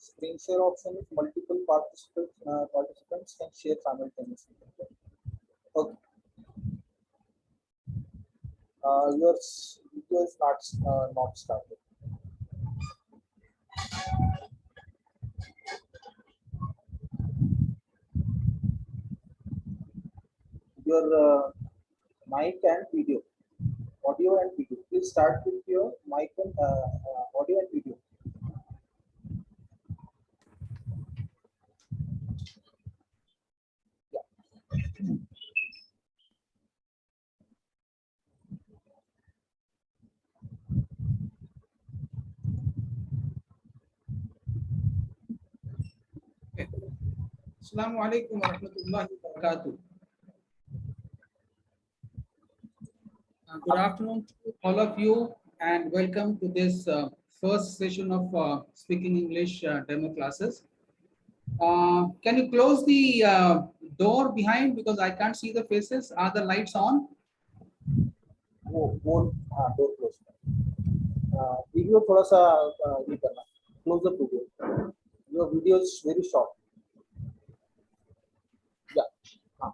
Screen share option is multiple participants can share simultaneously. Okay. Your video is not started. Your mic and video, audio and video. Please start with your mic and audio and video. Assalamu alaikum wa rahmatullahi wa barakatuh. Good afternoon to all of you and welcome to this first session of Speaking English demo classes. Can you close the door behind because I can't see the faces? Are the lights on? Door close. Video थोड़ा सा ये करना, closer to video. Your video is very short. Yeah.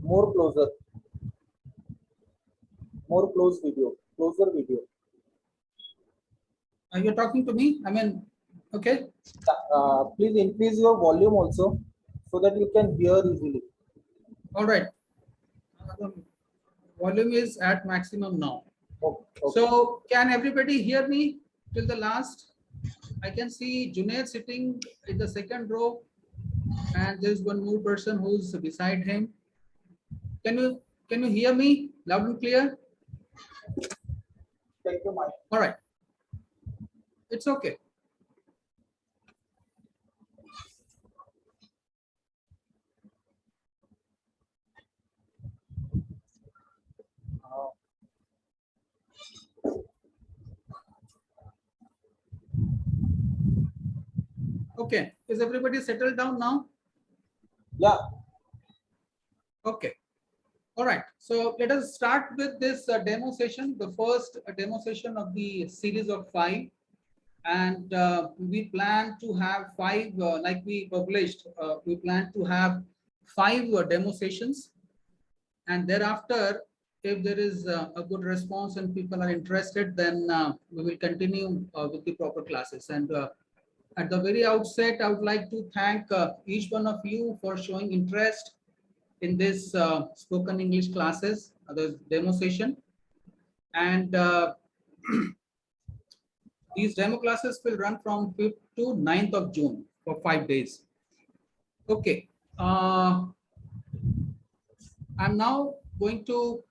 More closer. More close video. Closer video. You're talking to me? I mean, okay. Please increase your volume also so that you can hear easily. All right. The volume is at maximum now. Okay. So can everybody hear me till the last? I can see Junaid sitting in the second row and there's one more person who's beside him. Can you hear me loud and clear? Thank you, Mike. All right. It's okay. Okay, is everybody settled down now? Yeah. Okay. All right. So let us start with this demo session, the first demo session of the series of 5. And we plan to have 5, like we published, we plan to have 5 demo sessions. And thereafter, if there is a good response and people are interested, then we will continue with the proper classes. And at the very outset, I would like to thank each one of you for showing interest in this spoken English classes, the demo session. And these demo classes will run from 5th to 9th of June for 5 days. Okay. I'm now going to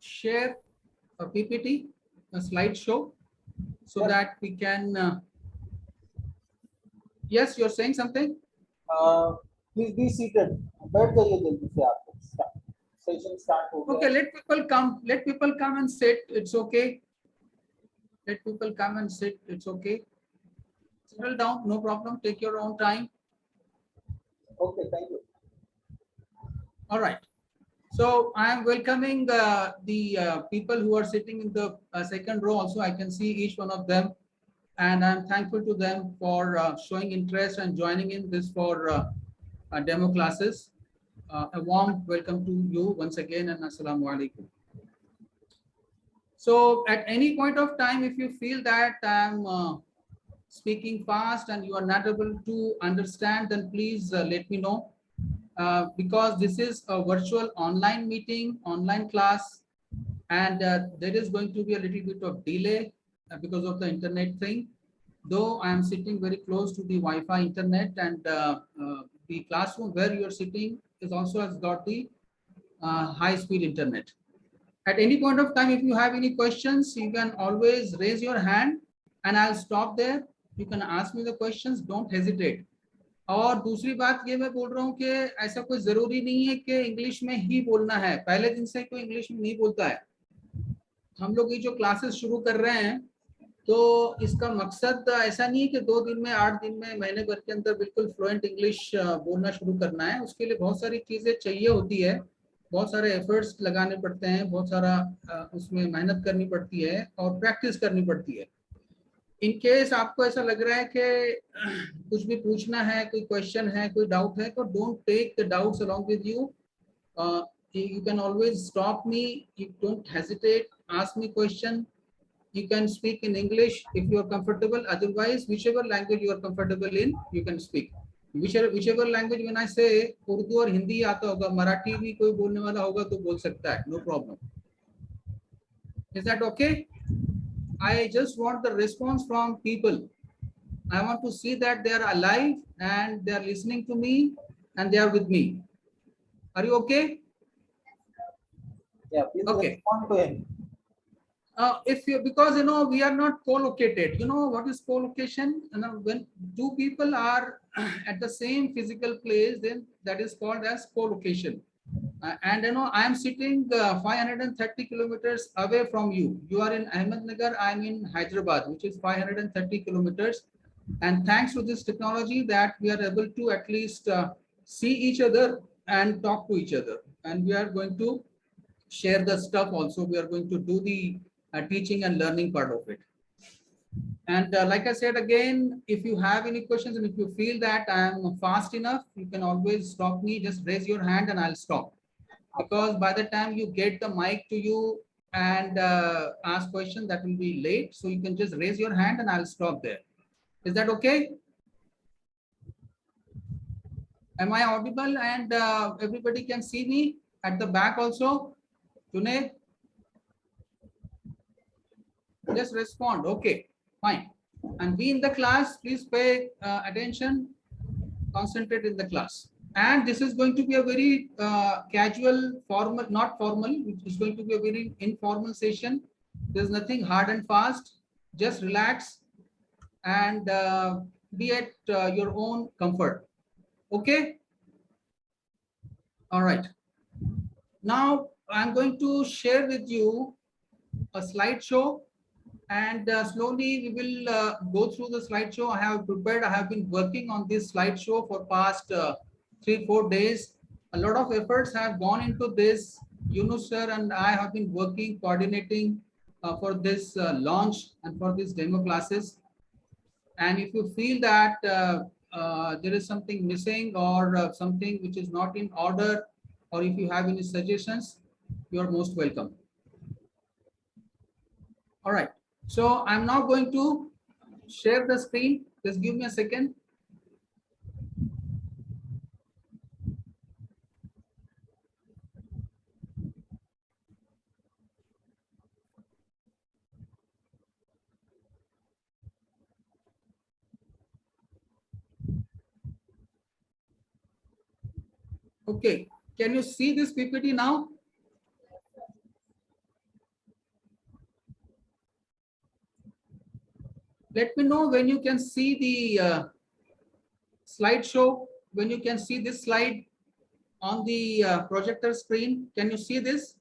share a PPT, a slideshow, so that we can. Yes, you're saying something? Please be seated. बैठ जाइए जल्दी से आप. Session start हो गया. Okay, let people come. Let people come and sit. It's okay. Let people come and sit. It's okay. Settle down. No problem. Take your own time. Okay, thank you. All right. So I am welcoming the people who are sitting in the second row. Also, I can see each one of them, and I'm thankful to them for showing interest and joining in this for demo classes. A warm welcome to you once again, and assalamu alaikum. So at any point of time, if you feel that I'm speaking fast and you are not able to understand, then please let me know. Because this is a virtual online meeting, online class, and there is going to be a little bit of delay because of the internet thing. Though I am sitting very close to the Wi-Fi internet, and the classroom where you are sitting is also has got the high-speed internet. At any point of time, if you have any questions, you can always raise your hand, and I'll stop there. You can ask me the questions. Don't hesitate. और दूसरी बात ये मैं बोल रहा हूँ कि ऐसा कोई जरूरी नहीं है कि इंग्लिश में ही बोलना है. पहले दिन से कोई इंग्लिश में नहीं बोलता है. हम लोग ये जो क्लासेस शुरू कर रहे हैं, तो इसका मकसद ऐसा नहीं है कि 2 दिन में, 8 दिन में, महीने भर के अंदर बिल्कुल फ्लुएंट इंग्लिश बोलना शुरू करना है. उसके लिए बहुत सारी चीजें चाहिए होती है. बहुत सारे एफर्ट्स लगाने पड़ते हैं, बहुत सारा उसमें मेहनत करनी पड़ती है और प्रैक्टिस करनी पड़ती है। इन केस आपको ऐसा लग रहा है कि कुछ भी पूछना है, कोई क्वेश्चन है, कोई डाउट है, तो don't take the doubts along with you. You can always stop me. You don't hesitate. Ask me question. You can speak in English if you are comfortable. Otherwise, whichever language you are comfortable in, you can speak. Whichever language, when I say Urdu और हिंदी आता होगा, मराठी भी कोई बोलने वाला होगा तो बोल सकता है, no problem. Is that okay? I just want the response from people. I want to see that they are alive and they are listening to me and they are with me. Are you okay? Yeah, please Okay. respond to him. If you, because we are not co-located. You know what is co-location? When two people are at the same physical place, then that is called as co-location. And I am sitting 530 kilometers away from you. You are in Ahmednagar, I am in Hyderabad, which is 530 kilometers. And thanks to this technology that we are able to at least see each other and talk to each other. And we are going to share the stuff also. We are going to do the teaching and learning part of it. And like I said again, if you have any questions and if you feel that I am fast enough, you can always stop me. Just raise your hand and I'll stop. Because by the time you get the mic to you and ask questions, that will be late. So you can just raise your hand and I'll stop there. Is that okay? Am I audible and everybody can see me at the back also? Junaid? Just respond. Okay, fine. And be in the class. Please pay attention. Concentrate in the class. And this is going to be a very casual, formal, not formal. It is going to be a very informal session. There's nothing hard and fast. Just relax and be at your own comfort. Okay. All right. Now I'm going to share with you a slideshow. And slowly we will go through the slideshow. I have prepared, I have been working on this slideshow for past 3-4 days. A lot of efforts have gone into this. Yunus sir and I have been working, coordinating for this launch and for these demo classes. And if you feel that there is something missing or something which is not in order, or if you have any suggestions, you are most welcome. All right. So I'm now going to share the screen. Just give me a second. Okay. Can you see this PPT now? Let me know when you can see the slideshow, when you can see this slide on the projector screen. Can you see this?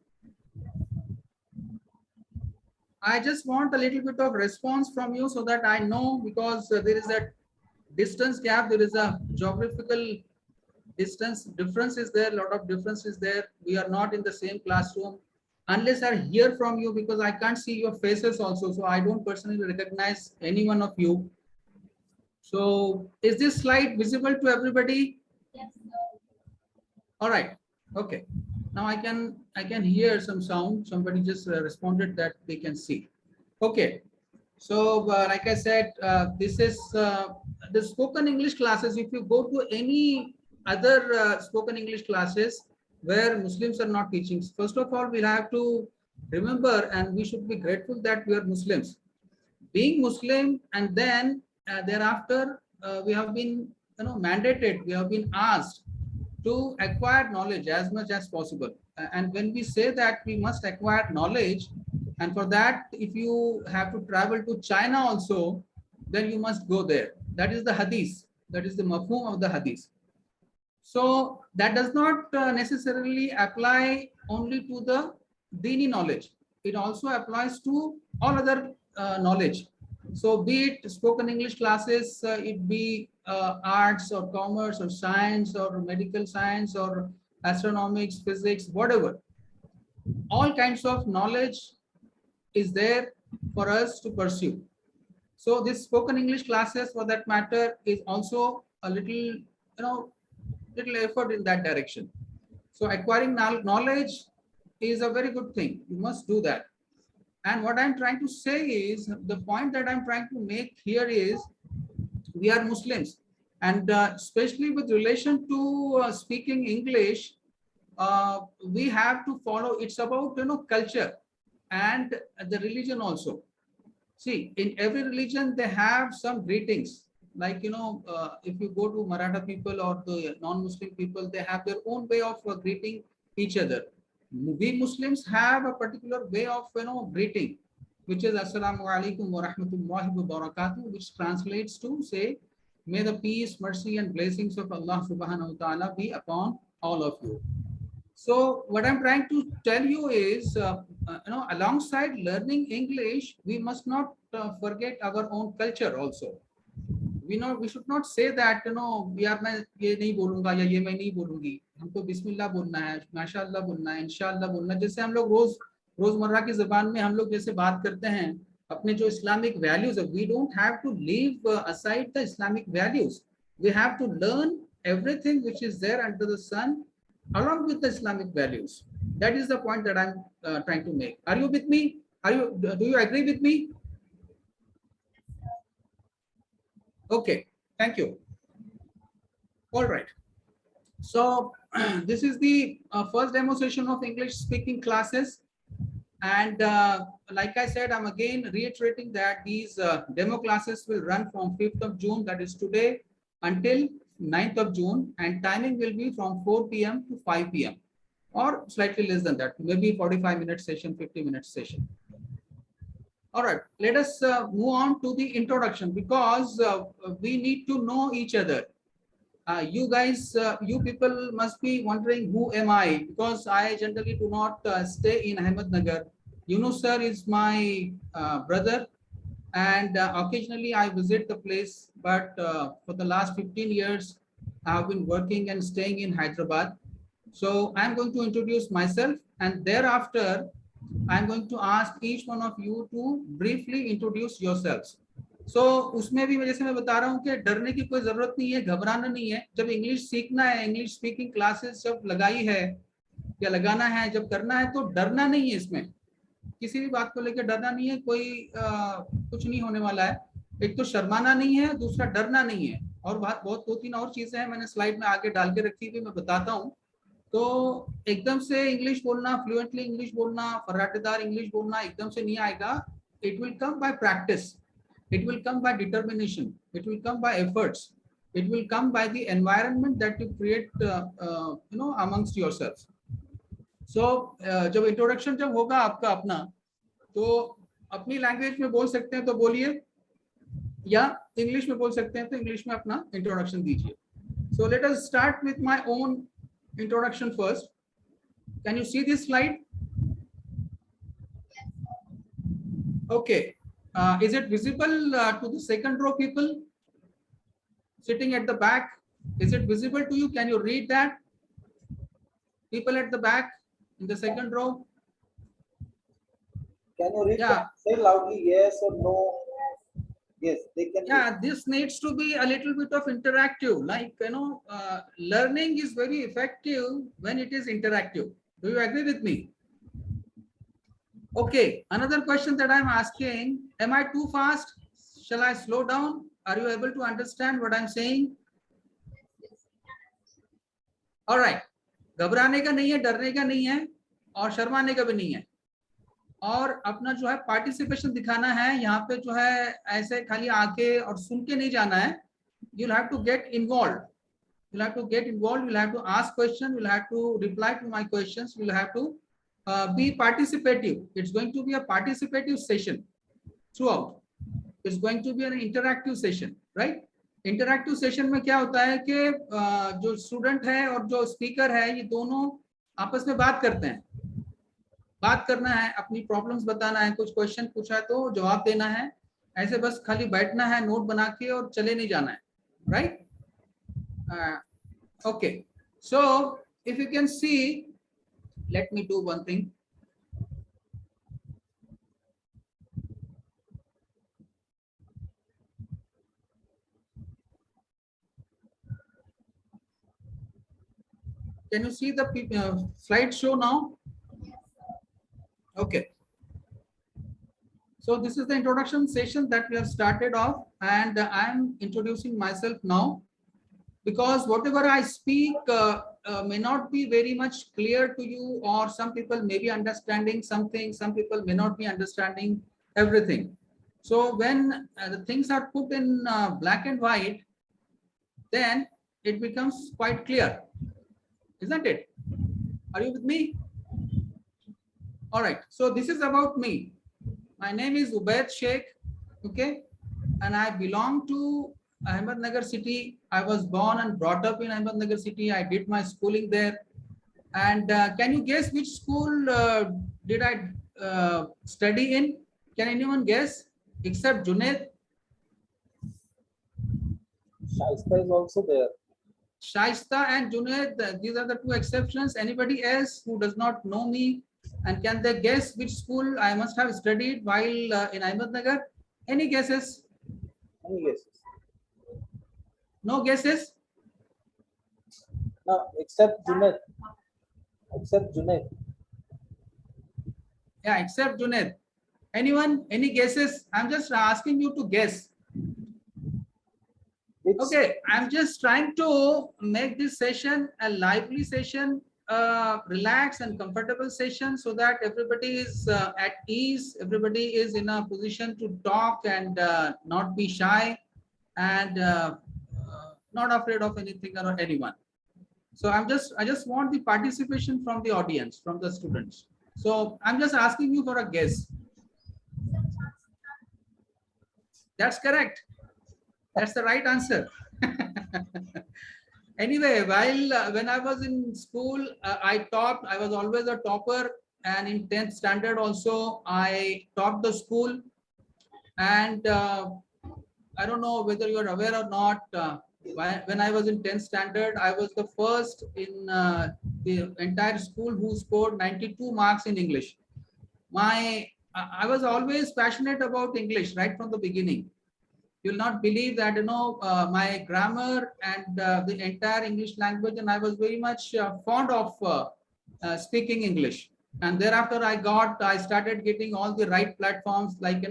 I just want a little bit of response from you so that I know, because there is a distance gap, there is a geographical distance difference is there, a lot of difference is there. We are not in the same classroom. Unless I hear from you, because I can't see your faces also, so I don't personally recognize any one of you. So is this slide visible to everybody? Yes. All right. Okay. Now I can hear some sound. Somebody just responded that they can see. Okay. So like I said, this is the spoken English classes. If you go to any other spoken English classes where Muslims are not teaching, first of all, we'll have to remember and we should be grateful that we are Muslims. Being Muslim, and then thereafter we have been mandated, we have been asked to acquire knowledge as much as possible. And when we say that we must acquire knowledge, and for that, if you have to travel to China also, then you must go there. That is the hadith. That is the mafhum of the hadith. So that does not necessarily apply only to the dini knowledge. It also applies to all other knowledge. So be it spoken English classes, it be arts or commerce or science or medical science or astronomics, physics, whatever. All kinds of knowledge is there for us to pursue. So this spoken English classes, for that matter, is also a little, little effort in that direction. So acquiring knowledge is a very good thing. You must do that. And what I'm trying to say is, the point that I'm trying to make here is, we are Muslims, and especially with relation to speaking English, we have to follow. It's about culture and the religion also. See, in every religion they have some greetings. Like if you go to Maratha people or the non-Muslim people, they have their own way of greeting each other. We Muslims have a particular way of greeting, which is Assalamu alaikum wa rahmatullahi wa barakatuh, which translates to say, may the peace, mercy, and blessings of Allah subhanahu wa ta'ala be upon all of you. So what I'm trying to tell you is, alongside learning English, we must not forget our own culture also. We should not say that यार मैं ये नहीं बोलूंगा या ये मैं नहीं बोलूंगी. हमको बिस्मिल्लाह बोलना है, माशाअल्लाह बोलना है, इंशाअल्लाह बोलना है. जैसे हम लोग रोजमर्रा की जुबान में हम लोग जैसे बात करते हैं, अपने जो इस्लामिक वैल्यूज है, we don't have to leave aside the Islamic values. We have to learn everything which is there under the sun, along with the Islamic values. That is the point that I'm trying to make. Are you with me? Do you agree with me? Okay, thank you. All right. So this is the first demonstration of English speaking classes. And like I said, I'm again reiterating that these demo classes will run from 5th of June, that is today, until 9th of June, and timing will be from 4 p.m. to 5 p.m. or slightly less than that, maybe 45-minute session, 50-minute session. All right, let us move on to the introduction, because we need to know each other. You guys, you people must be wondering, who am I? Because I generally do not stay in Ahmednagar. Yunus sir is my brother, and occasionally I visit the place, but for the last 15 years, I have been working and staying in Hyderabad. So I'm going to introduce myself, and thereafter, I'm going to ask each one of you to briefly introduce yourselves. So उसमें भी जैसे मैं बता रहा हूँ कि डरने की कोई जरूरत नहीं है, घबराना नहीं है. जब इंग्लिश सीखना है, इंग्लिश स्पीकिंग क्लासेस जब लगाई है या लगाना है, जब करना है, तो डरना नहीं है. इसमें किसी भी बात को लेकर डरना नहीं है. कोई कुछ नहीं होने वाला है. एक तो शर्माना नहीं है, दूसरा डरना नहीं है, और बहुत 2-3 और चीजें हैं, मैंने स्लाइड में आगे डाल के रखी थी, मैं बताता हूँ. तो एकदम से इंग्लिश बोलना, फ्लुएंटली इंग्लिश बोलना, फर्राटेदार इंग्लिश बोलना एकदम से नहीं आएगा. It will come by practice, it will come by determination, it will come by efforts, it will come by the environment that you create amongst yourselves. So जब introduction जब होगा आपका अपना, तो अपनी लैंग्वेज में बोल सकते हैं तो बोलिए, या इंग्लिश में बोल सकते हैं तो इंग्लिश में अपना इंट्रोडक्शन दीजिए. So let us start with my own introduction first. Can you see this slide? Okay. Is it visible to the second row people sitting at the back? Is it visible to you? Can you read that? People at the back in the second row? Can you read? Yeah. Say loudly yes or no. Yes, they can. Yeah, read. this needs to be a little bit of interactive. Like, learning is very effective when it is interactive. Do you agree with me? Okay, another question that I'm asking, am I too fast? Shall I slow down? Are you able to understand what I'm saying? All right, घबराने का नहीं है, डरने का नहीं है, और शर्माने का भी नहीं है. और अपना जो है पार्टिसिपेशन दिखाना है. यहाँ पे जो है ऐसे खाली आके और सुन के नहीं जाना है. You'll have to get involved. You'll have to get involved. You'll have to ask questions. You'll have to reply to my questions. You'll have to be participative. It's going to be a participative session throughout. It's going to be an interactive session, right? Interactive session में क्या होता है कि जो student है और जो speaker है, ये दोनों आपस में बात करते हैं. बात करना है, अपनी प्रॉब्लम्स बताना है, कुछ क्वेश्चन पूछा है तो जवाब देना है. ऐसे बस खाली बैठना है, नोट बना के और चले नहीं जाना है, right? Okay. So if you can see, let me do one thing. Can you see the slideshow now? Okay. So this is the introduction session that we have started off, and I'm introducing myself now, because whatever I speak may not be very much clear to you, or some people may be understanding something, some people may not be understanding everything. So when the things are put in black and white, then it becomes quite clear, isn't it? Are you with me? All right. So this is about me. My name is Ubaid Sheikh, okay, and I belong to Ahmednagar city. I was born and brought up in Ahmednagar city. I did my schooling there. And can you guess which school did I study in? Can anyone guess except Junaid? Shaista is also there. Shaista and Junaid, these are the two exceptions. Anybody else who does not know me, and can they guess which school I must have studied while in Ahmednagar? Any guesses? Any guesses? No guesses? No, except Junaid. Except Junaid. Yeah, except Junaid. Anyone? Any guesses? I'm just asking you to guess. Okay, I'm just trying to make this session a lively session, relaxed and comfortable session, so that everybody is at ease, everybody is in a position to talk and not be shy, and not afraid of anything or anyone. So I just want the participation from the audience, from the students. So I'm just asking you for a guess. That's correct. That's the right answer. Anyway, while when I was in school, I topped. I was always a topper, and in 10th standard also, I topped the school. And I don't know whether you are aware or not. When I was in 10th standard, I was the first in the entire school who scored 92 marks in English. I was always passionate about English right from the beginning. You'll not believe that, my grammar and the entire English language, and I was very much fond of speaking English. And thereafter I started getting all the right platforms, like,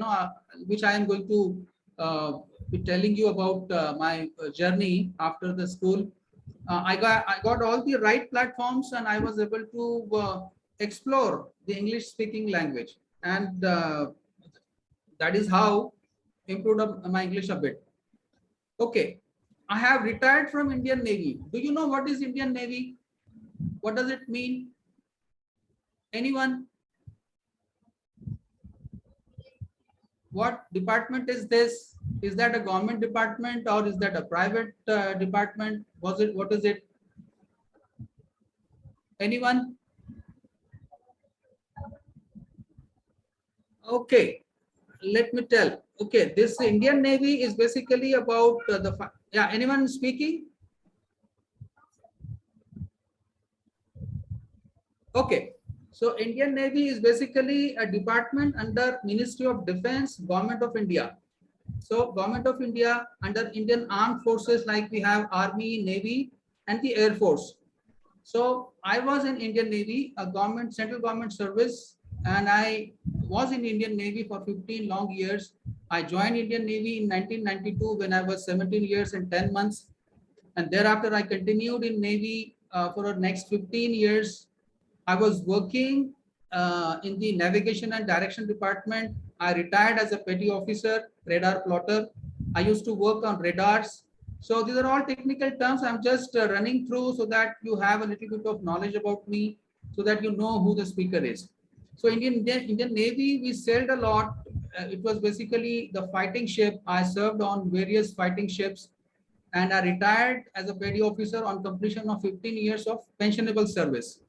which I am going to be telling you about my journey after the school. I got all the right platforms, and I was able to explore the English speaking language. And that is how improved my English a bit. Okay, I have retired from Indian Navy. Do you know what is Indian Navy? What does it mean? Anyone? What department is this? Is that a government department, or is that a private department? What is it? Anyone? Okay, let me tell. Okay, this Indian Navy is basically about yeah, anyone speaking? Okay, so Indian Navy is basically a department under Ministry of Defense, Government of India. So Government of India under Indian Armed Forces, like we have Army, Navy, and the Air Force. So I was in Indian Navy, a central government service, and I was in Indian Navy for 15 long years. I joined Indian Navy in 1992 when I was 17 years and 10 months. And thereafter I continued in Navy for the next 15 years. I was working in the navigation and direction department. I retired as a petty officer, radar plotter. I used to work on radars. So these are all technical terms I'm just running through, so that you have a little bit of knowledge about me, so that you know who the speaker is. So Indian Navy, we sailed a lot. It was basically the fighting ship. I served on various fighting ships, and I retired as a petty officer on completion of 15 years of pensionable service.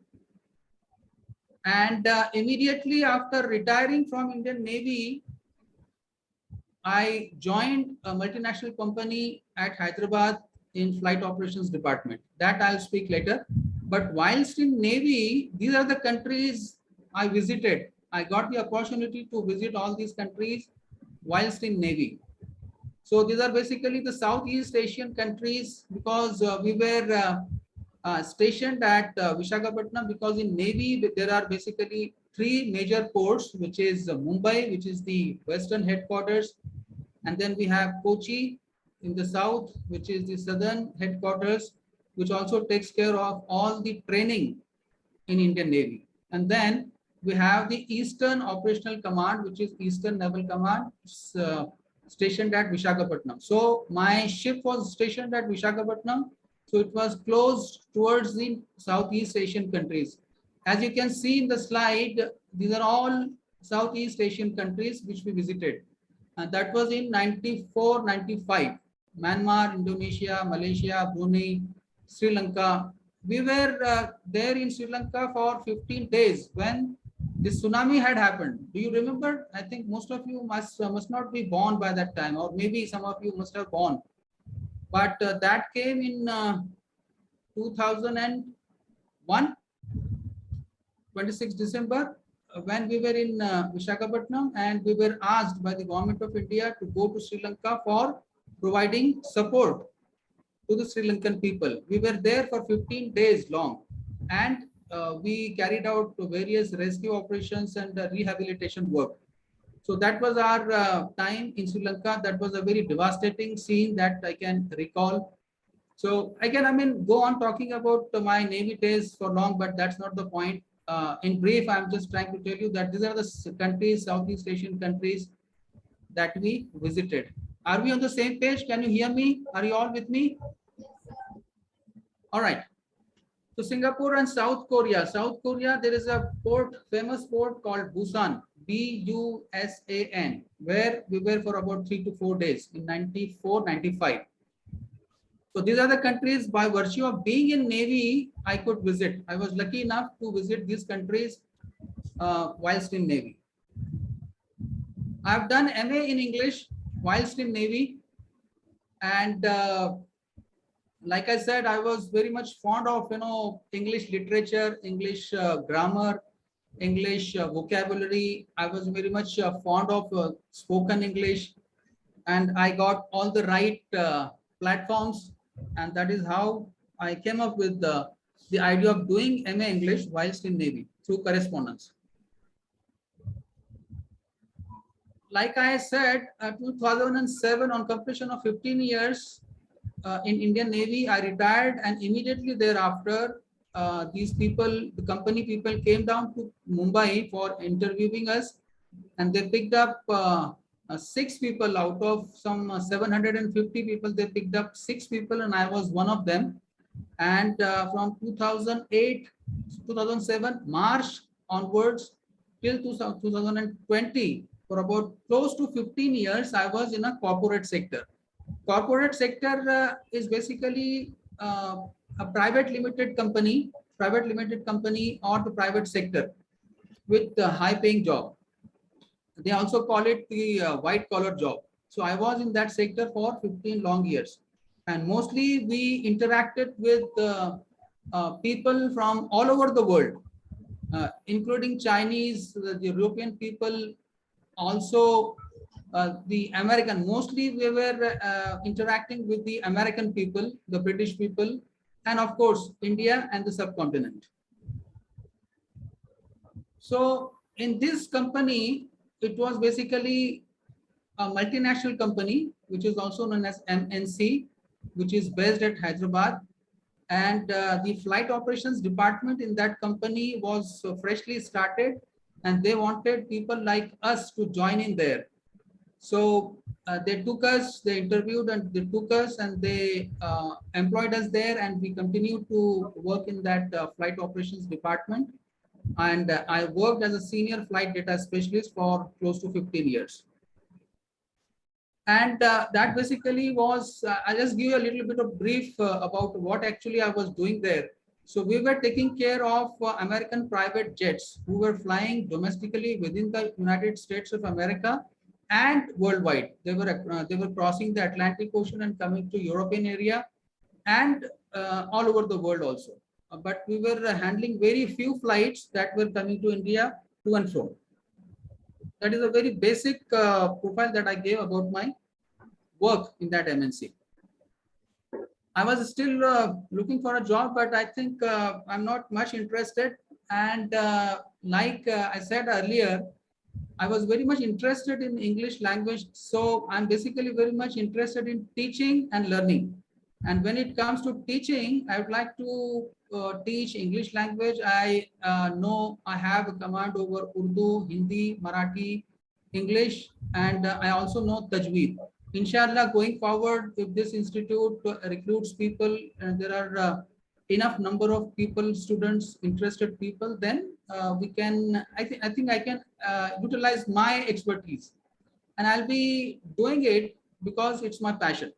And immediately after retiring from Indian Navy, I joined a multinational company at Hyderabad in flight operations department. That I'll speak later. But whilst in Navy, these are the countries I visited. I got the opportunity to visit all these countries whilst in Navy. So these are basically the Southeast Asian countries, because we were stationed at Visakhapatnam, because in Navy there are basically three major ports, which is Mumbai, which is the western headquarters, and then we have Kochi in the south, which is the southern headquarters, which also takes care of all the training in Indian Navy. And then we have the Eastern Operational Command, which is Eastern Naval Command, stationed at Visakhapatnam. So my ship was stationed at Visakhapatnam. So it was closed towards the Southeast Asian countries. As you can see in the slide, these are all Southeast Asian countries which we visited. And that was in 94, 95. Myanmar, Indonesia, Malaysia, Brunei, Sri Lanka. We were there in Sri Lanka for 15 days when the tsunami had happened. Do you remember? I think most of you must not be born by that time, or maybe some of you must have born. But that came in 2001, 26 December, when we were in Visakhapatnam, and we were asked by the government of India to go to Sri Lanka for providing support to the Sri Lankan people. We were there for 15 days long, and we carried out various rescue operations and rehabilitation work. So that was our time in Sri Lanka. That was a very devastating scene that I can recall. So I can, go on talking about my Navy days for long, but that's not the point. In brief, I'm just trying to tell you that these are the countries, Southeast Asian countries that we visited. Are we on the same page? Can you hear me? Are you all with me? All right. So Singapore and South Korea. South Korea, there is a port, famous port called Busan, Busan, where we were for about 3 to 4 days in 94, 95. So these are the countries by virtue of being in Navy, I could visit. I was lucky enough to visit these countries whilst in Navy. I've done MA in English whilst in Navy. And like I said, I was very much fond of, English literature, English grammar, English vocabulary. I was very much fond of spoken English, and I got all the right platforms, and that is how I came up with the idea of doing MA English whilst in Navy through correspondence. Like I said, 2007, on completion of 15 years in Indian Navy, I retired, and immediately thereafter, these people, the company people, came down to Mumbai for interviewing us, and they picked up 6 people out of some 750 people. They picked up 6 people, and I was one of them. And from 2008, 2007 March onwards till 2020, for about close to 15 years, I was in a corporate sector. Corporate sector is basically a private limited company or the private sector with a high paying job. They also call it the white collar job. So I was in that sector for 15 long years, and mostly we interacted with people from all over the world, including Chinese, the European people, also the American. Mostly we were interacting with the American people, the British people, and of course India and the subcontinent. So in this company, it was basically a multinational company, which is also known as MNC, which is based at Hyderabad. And the flight operations department in that company was freshly started, and they wanted people like us to join in there. So they took us, they interviewed and they took us, and they employed us there, and we continued to work in that flight operations department. And I worked as a senior flight data specialist for close to 15 years. And that basically was, I'll just give you a little bit of brief about what actually I was doing there. So we were taking care of American private jets who were flying domestically within the United States of America and worldwide. They were crossing the Atlantic Ocean and coming to European area and all over the world also. but we were handling very few flights that were coming to India to and fro. That is a very basic profile that I gave about my work in that MNC. I was still looking for a job, but I think I'm not much interested. And I said earlier, I was very much interested in English language. So I'm basically very much interested in teaching and learning. And when it comes to teaching, I would like to teach English language. I know I have a command over Urdu, Hindi, Marathi, English, and I also know Tajweed. Inshallah, going forward, if this institute recruits people and there are enough number of people, students, interested people, then we can, I think I can utilize my expertise, and I'll be doing it because it's my passion.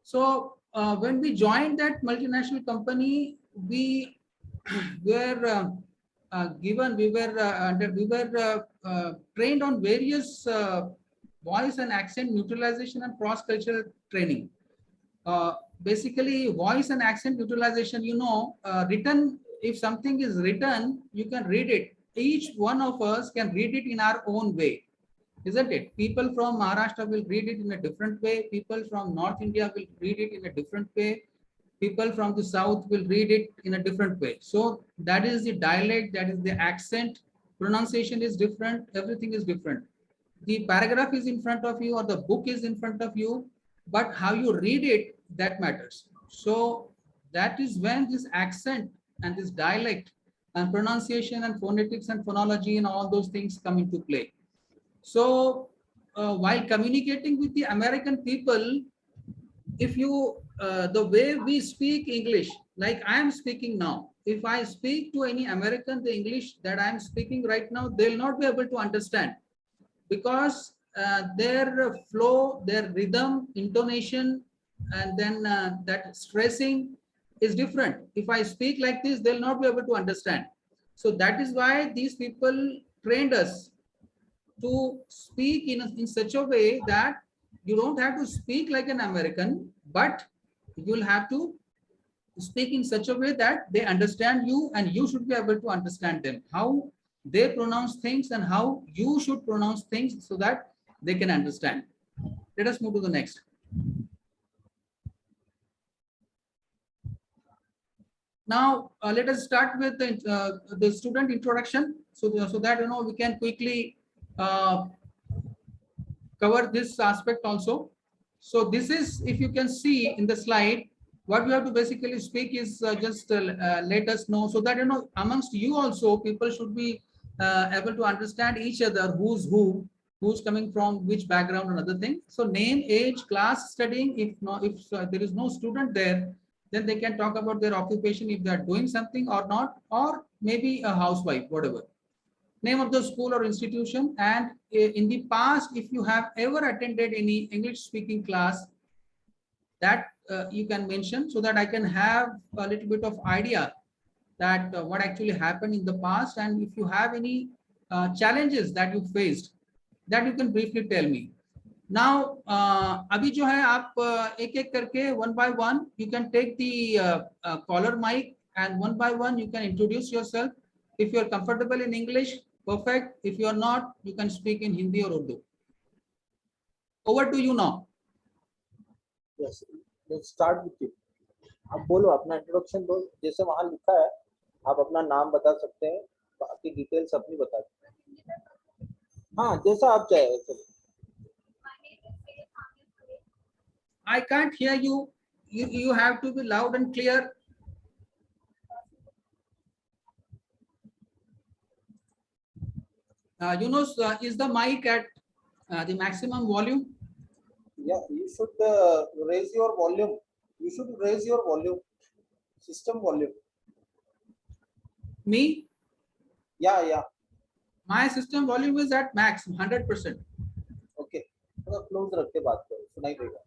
So when we joined that multinational company, we were trained on various voice and accent neutralization and cross-cultural training. Basically, voice and accent utilization, written, if something is written, you can read it. Each one of us can read it in our own way, isn't it? People from Maharashtra will read it in a different way. People from North India will read it in a different way. People from the South will read it in a different way. So that is the dialect, that is the accent, pronunciation is different, everything is different. The paragraph is in front of you or the book is in front of you, but how you read it, that matters. So that is when this accent and this dialect and pronunciation and phonetics and phonology and all those things come into play. So while communicating with the American people, if you, the way we speak English, like I am speaking now, if I speak to any American, the English that I am speaking right now, they'll not be able to understand, because their flow, their rhythm, intonation, and then that stressing is different. If I speak like this, they'll not be able to understand. So that is why these people trained us to speak in such a way that you don't have to speak like an American, but you'll have to speak in such a way that they understand you and you should be able to understand them, how they pronounce things and how you should pronounce things so that they can understand. Let us move to the next. Now, let us start with the student introduction, so that we can quickly cover this aspect also. So this is, if you can see in the slide, what you have to basically speak is just let us know, so that amongst you also people should be able to understand each other, who's coming from which background and other thing. So name, age, class, studying. If there is no student there, then they can talk about their occupation, if they are doing something or not, or maybe a housewife, whatever. Name of the school or institution, and in the past, if you have ever attended any English speaking class, that you can mention, so that I can have a little bit of idea that what actually happened in the past, and if you have any challenges that you faced, that you can briefly tell me. Now, अभी जो है आप एक एक करके one by one you can take the caller mic, and one by one you can introduce yourself. If you are comfortable in English, perfect. If you are not, you can speak in Hindi or Urdu. Over to you now. Yes, let's start with you. आप बोलो, अपना introduction दो, जैसे वहाँ लिखा है आप अपना नाम बता सकते हैं, बाकी डिटेल्स अपनी बता सकते हैं. हाँ, जैसा आप चाहे. I can't hear you. You have to be loud and clear. Is the mic at the maximum volume? Yeah, you should raise your volume. You should raise your volume. System volume. Me? Yeah. My system volume is at max 100%. Okay. थोड़ा close रख के बात करो, सुनाई देगा.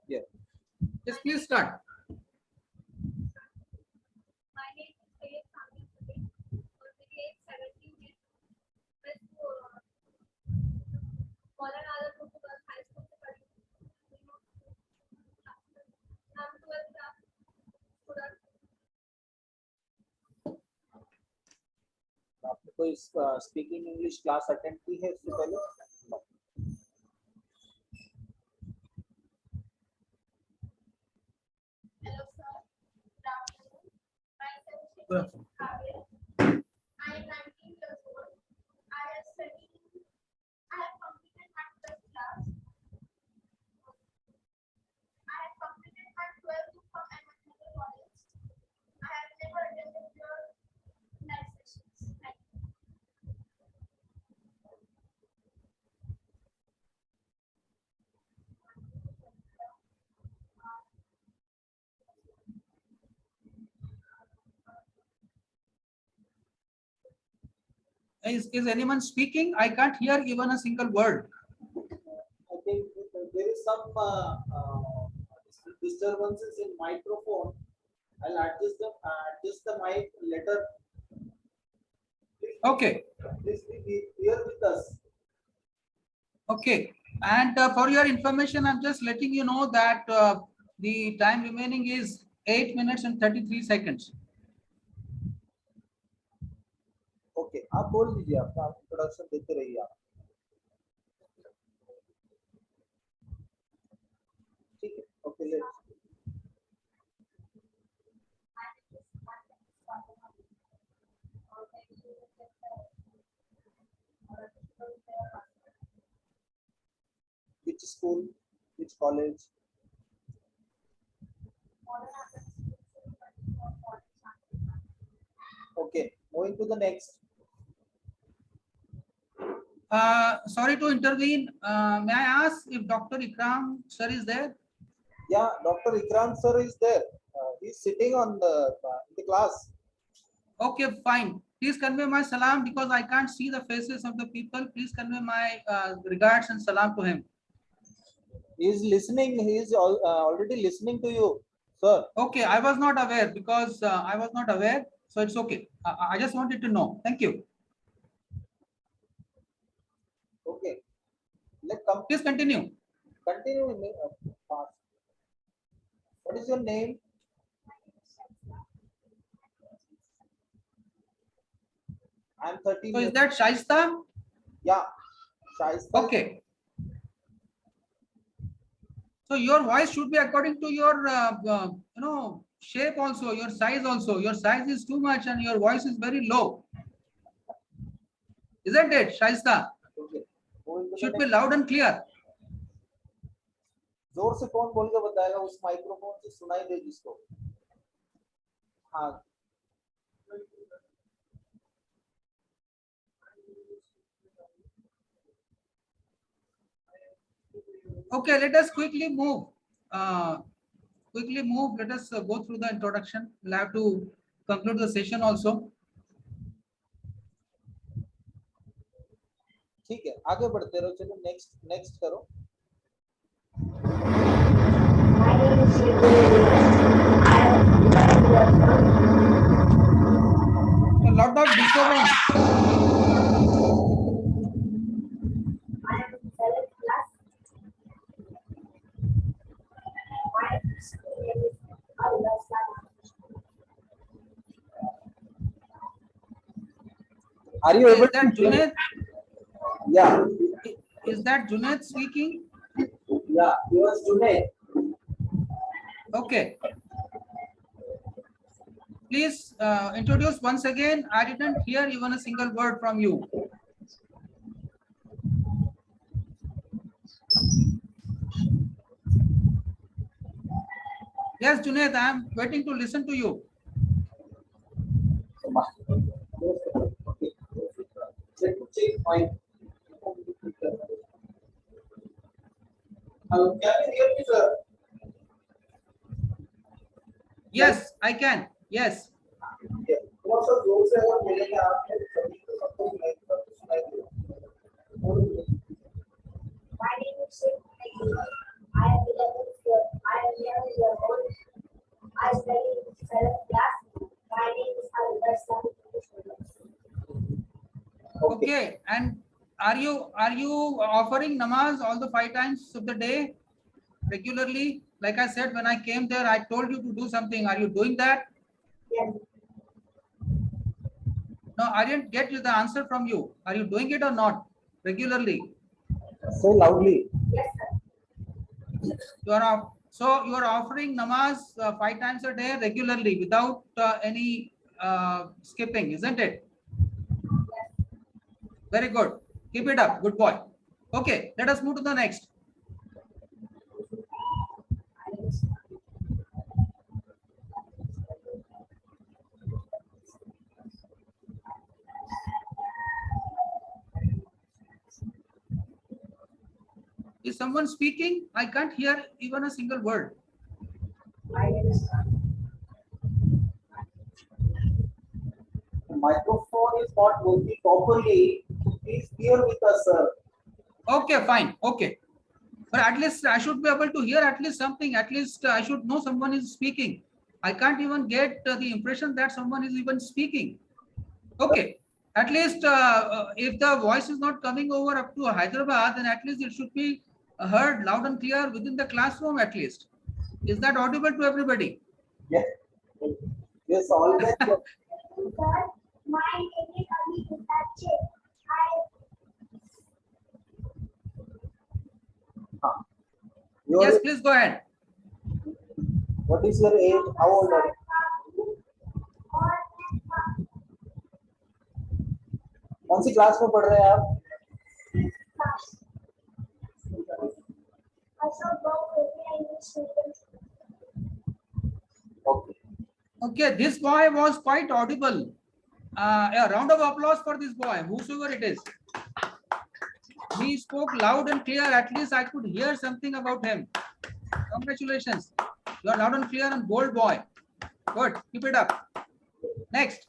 Yeah. Yes, please start. कोई speaking English class attend की है इससे पहले? No. Hello, sir. Good afternoon. Myself is Good afternoon. Javier. I am 19 years old. I have studied. I have completed my 12th class. I have completed my 12th from Untitled College. I have never attended your live sessions. Thank you. Is anyone speaking? I can't hear even a single word. I think there is some disturbances in microphone. I'll adjust the mic later. Okay. Please be here with us. Okay. And for your information, I'm just letting you know that the time remaining is 8 minutes and 33 seconds. Okay, आप बोल दीजिए, आपका introduction देते रहिए आप. ठीक है. Okay, let's. Which school? Which college? Okay, moving to the next. Sorry to intervene. May I ask if Dr. Ikram sir is there? Yeah, Dr. Ikram sir is there. He's sitting on the class. Okay, fine. Please convey my salam because I can't see the faces of the people. Please convey my regards and salam to him. He is listening. He is already listening to you, sir. Okay, I was not aware because I was not aware. So it's okay. I just wanted to know. Thank you. Okay. Let's come. Please continue. Continue. Fast. What is your name? I am 13. So is that Shaista? Yeah. Shaista. Okay. So your voice should be according to your shape also, your size also. Your size is too much and your voice is very low. Isn't it, Shaista? Okay. Moving to the Should be next. loud and clear. जोर से कौन बोल के बताएगा, उस microphone से सुनाई दे जिसको. हाँ. Okay, let us quickly move. Let us go through the introduction. We'll have to conclude the session also. ठीक है, आगे बढ़ते रहो. चलो नेक्स्ट करो. A lot of disturbance. Are you able Is that to? Junaid? Yeah. Is that Junaid speaking? Yeah. Yours Junaid. Okay. Please introduce once again. I didn't hear even a single word from you. Yes, Junaid, I am waiting to listen to you. Can you hear me, sir? Yes, I can. Yes. थोड़ा सा जोर से अगर बोलेंगे आप सभी को सबको सुनाई देगा. My name is Sheikh. I am 11 years. I am 11 years old. I study in 7th class. My name is Alberta. Okay. And are you offering namaz all the 5 times of the day regularly? Like I said, when I came there, I told you to do something. Are you doing that? Yes. No, I didn't get you the answer from you. Are you doing it or not regularly? Say loudly. Yes, sir. You are so you are offering namaz 5 times a day regularly without any skipping, isn't it? Yes. Very good. Keep it up. Good boy. Okay, let us move to the next. Is someone speaking? I can't hear even a single word. My name is The microphone is not working properly. Please bear with us, sir. Okay, fine. Okay. But at least I should be able to hear at least something. At least I should know someone is speaking. I can't even get the impression that someone is even speaking. Okay. At least if the voice is not coming over up to Hyderabad, then at least it should be heard loud and clear within the classroom at least. Is that audible to everybody? Yes. Yes, always. Sir, my name is Abhi. Yes, please go ahead. What is your age? How old are you? कौन सी class में पढ़ रहे हैं आप? Okay. Okay, this boy was quite audible. A round of applause for this boy, whosoever it is. He spoke loud and clear. At least I could hear something about him. Congratulations. You are loud and clear and bold boy. Good. Keep it up. Next.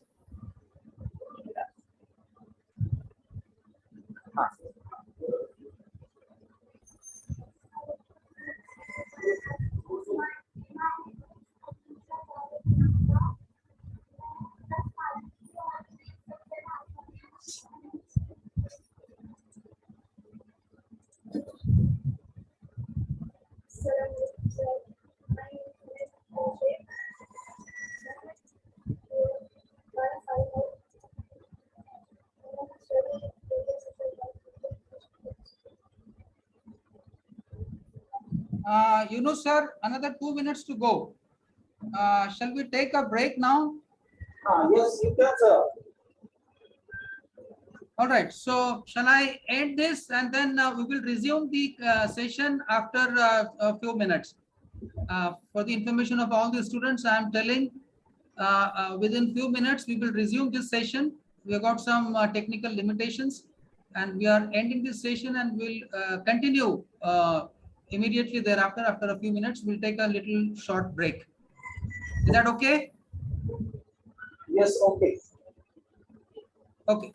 Sir, another 2 minutes to go. Shall we take a break now? Yes, you can, sir. All right. So shall I end this and then we will resume the session after a few minutes. For the information of all the students, I am telling within few minutes we will resume this session. We have got some technical limitations and we are ending this session and we'll continue immediately thereafter. After a few minutes, we'll take a little short break. Is that okay? Yes, okay. Okay.